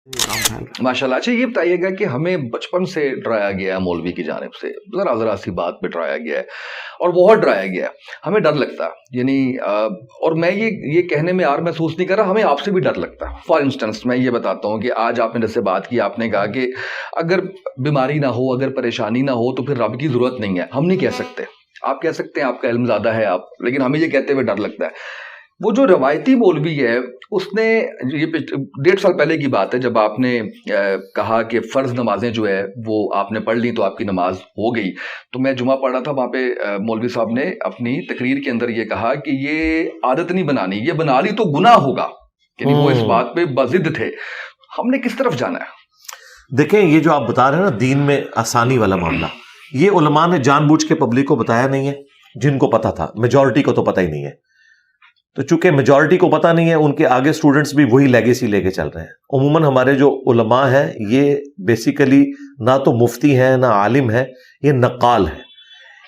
माशाल्लाह। अच्छा ये बताइएगा कि हमें बचपन से डराया गया है मौलवी की जानिब से, ज़रा सी बात पे डराया गया है और बहुत डराया गया है, हमें डर लगता है। यानी और मैं ये कहने में यार महसूस नहीं कर रहा, हमें आपसे भी डर लगता है। फॉर इंस्टेंस मैं ये बताता हूँ कि आज आपने जैसे बात की, आपने कहा कि अगर बीमारी ना हो, अगर परेशानी ना हो तो फिर रब की ज़रूरत नहीं है। हम नहीं कह सकते, आप कह सकते हैं, आपका इल्म ज़्यादा है आप, लेकिन हमें ये कहते हुए डर लगता है। वो जो रवायती मौलवी है उसने, ये 1.5 साल पहले की बात है जब आपने कहा कि फ़र्ज़ नमाजें जो है वो आपने पढ़ ली तो आपकी नमाज हो गई, तो मैं जुमा पढ़ रहा था, वहाँ पे मौलवी साहब ने अपनी तकरीर के अंदर ये कहा कि ये आदत नहीं बनानी, ये बना ली तो गुनाह होगा, यानी वो इस बात पे बज़िद थे। हमने किस तरफ जाना है? देखें, ये जो आप बता रहे हैं ना दीन में आसानी वाला मामला, ये उलमा ने जानबूझ के पब्लिक को बताया नहीं है। जिनको पता था, मेजॉरिटी को तो पता ही नहीं है। तो चूंकि मेजॉरिटी को पता नहीं है, उनके आगे स्टूडेंट्स भी वही लेगेसी लेके चल रहे हैं। उमूमन हमारे जो उलमा हैं ये बेसिकली ना तो मुफ्ती हैं ना आलिम है, ये नक्काल है।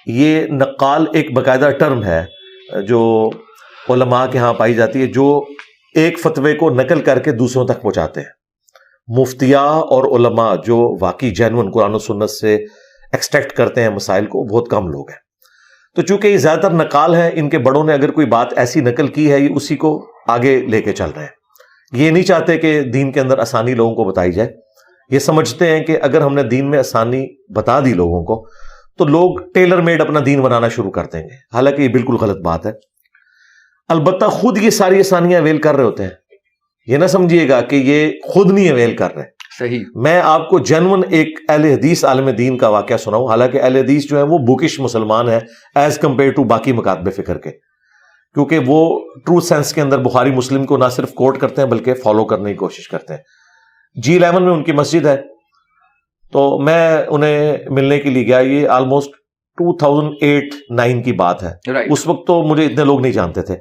ये नक्काल एक बाकायदा टर्म है जो उलमा के यहाँ पाई जाती है, जो एक फतवे को नकल करके दूसरों तक पहुँचाते हैं। मुफ्तिया और उलमा जो वाकई जेन्युइन कुरान और सुन्नत से एक्सट्रैक्ट करते हैं मसाइल को, बहुत कम लोग हैं। तो चूंकि ये ज्यादातर नकाल है, इनके बड़ों ने अगर कोई बात ऐसी नकल की है, ये उसी को आगे लेके चल रहे हैं। ये नहीं चाहते कि दीन के अंदर आसानी लोगों को बताई जाए। ये समझते हैं कि अगर हमने दीन में आसानी बता दी लोगों को तो लोग टेलर मेड अपना दीन बनाना शुरू कर देंगे। हालांकि ये बिल्कुल गलत बात है। अलबत्ता खुद ये सारी आसानियां अवेल कर रहे होते हैं। ये ना समझिएगा कि ये खुद नहीं अवेल कर रहे। सही। मैं आपको जेन्युइन एक अहले हदीस आलिम दीन का वाकया सुनाऊं। हालांकि अहले हदीस जो है वो बुकिश मुसलमान है एज कंपेयर टू बाकी मकातबे फिक्र के, क्योंकि वो ट्रू सेंस के अंदर बुखारी मुस्लिम को ना सिर्फ कोट करते हैं बल्कि फॉलो करने की कोशिश करते हैं। G11 में उनकी मस्जिद है, तो मैं उन्हें मिलने के लिए गया। ये ऑलमोस्ट 2008-9 की बात है। उस वक्त तो मुझे इतने लोग नहीं जानते थे।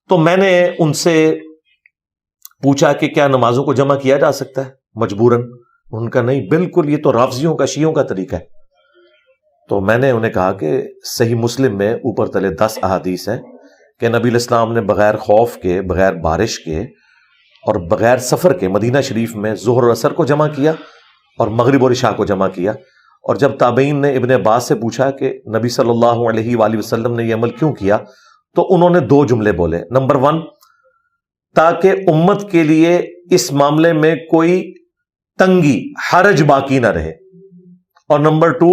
तो मैंने उनसे पूछा कि क्या नमाजों को जमा किया जा सकता है मजबूरन। उनका नहीं, बिल्कुल ये तो राफजियों का, शियों का तरीका है। तो मैंने उन्हें कहा कि सही मुस्लिम में ऊपर तले 10 अहादीस हैं कि नबी इस्लाम ने बगैर खौफ के, बगैर बारिश के और बगैर सफर के मदीना शरीफ में ज़ोहर और असर को जमा किया और मगरिब और इशा को जमा किया। और जब ताबईन ने इब्ने अब्बास से पूछा कि नबी सल्लल्लाहु अलैहि वसल्लम ने यह अमल क्यों किया, तो उन्होंने 2 जुमले बोले। नंबर 1, ताकि उम्मत के लिए इस मामले में कोई तंगी, हरज बाकी ना रहे, और नंबर 2,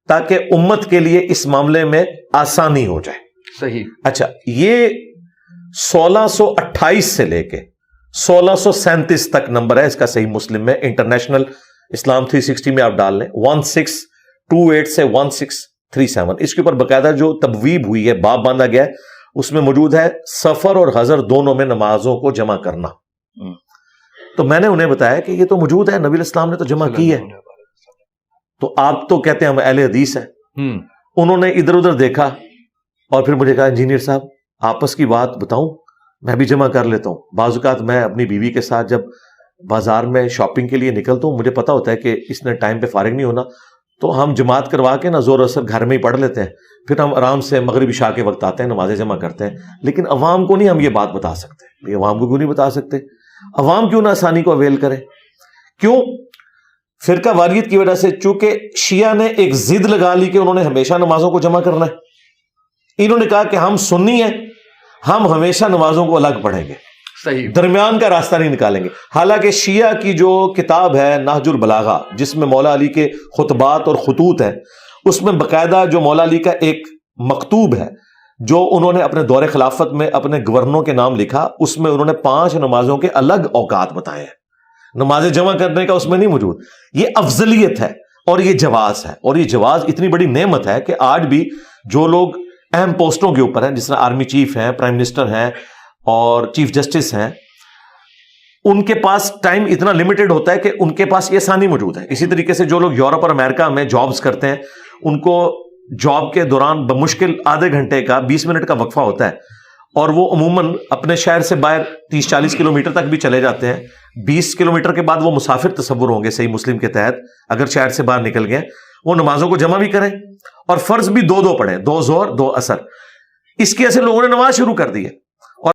ताकि उम्मत के लिए इस मामले में आसानी हो जाए। सही। अच्छा, ये 1628 से लेके 1637 तक नंबर है इसका सही मुस्लिम में। इंटरनेशनल इस्लाम 360 में आप डाल लें 1628 से 1637। इसके ऊपर बकायदा जो तबवीब हुई है, बाब बांधा गया है, उसमें मौजूद है सफर और हजर दोनों में नमाजों को जमा करना। तो मैंने उन्हें बताया कि ये तो मौजूद है, नबी इस्लाम ने तो जमा की है। तो आप तो कहते हैं हम अहले हदीस हैं। उन्होंने इधर उधर देखा और फिर मुझे कहा, इंजीनियर साहब आपस की बात बताऊं, मैं भी जमा कर लेता हूं। बाज़-औक़ात मैं अपनी बीवी के साथ जब बाजार में शॉपिंग के लिए निकलता हूं, मुझे पता होता है कि इसने टाइम पे फारिग नहीं होना, तो हम जमात करवा के ना ज़ोर असर घर में ही पढ़ लेते हैं, फिर हम आराम से मगरिब इशा के वक्त आते हैं, नमाजें जमा करते हैं। लेकिन अवाम को नहीं हम ये बात बता सकते। अवाम को क्यों नहीं बता सकते? अवाम क्यों ना आसानी को अवेल करें? क्यों? फिरका वारियत की वजह से। चूंकि शिया ने एक जिद लगा ली कि उन्होंने हमेशा नमाजों को जमा करना है। इन्होंने कहा कि हम सुन्नी हैं, हम हमेशा नमाजों को अलग पढ़ेंगे, सही, दरमियान दरमियान का रास्ता नहीं निकालेंगे। हालांकि शिया की जो किताब है नहजुल बलागा, जिसमें मौला अली के खुतबात और खुतूत हैं, उसमें बकायदा जो मौला अली का एक मकतूब है जो उन्होंने अपने दौरे खिलाफत में अपने गवर्नरों के नाम लिखा, उसमें उन्होंने 5 नमाजों के अलग औकात बताए हैं। नमाजें जमा करने का उसमें नहीं मौजूद। ये अफजलियत है और ये जवाज है, और ये जवाज इतनी बड़ी नेमत है कि आज भी जो लोग अहम पोस्टों के ऊपर हैं, जिस तरह आर्मी चीफ हैं, प्राइम मिनिस्टर हैं और चीफ जस्टिस हैं, उनके पास टाइम इतना लिमिटेड होता है कि उनके पास ये आसानी मौजूद है। इसी तरीके से जो लोग यूरोप और अमेरिका में जॉब्स करते हैं, उनको जॉब के दौरान बमुश्किल आधे घंटे का 20 मिनट का वक्फा होता है, और वो अमूमन अपने शहर से बाहर 30-40 किलोमीटर तक भी चले जाते हैं। 20 किलोमीटर के बाद वो मुसाफिर तस्वुर होंगे सही मुस्लिम के तहत, अगर शहर से बाहर निकल गए। वो नमाजों को जमा भी करें और फर्ज भी 2-2 पढ़ें, 2 ज़ोहर 2 असर। इसके ऐसे लोगों ने नमाज शुरू कर दी है।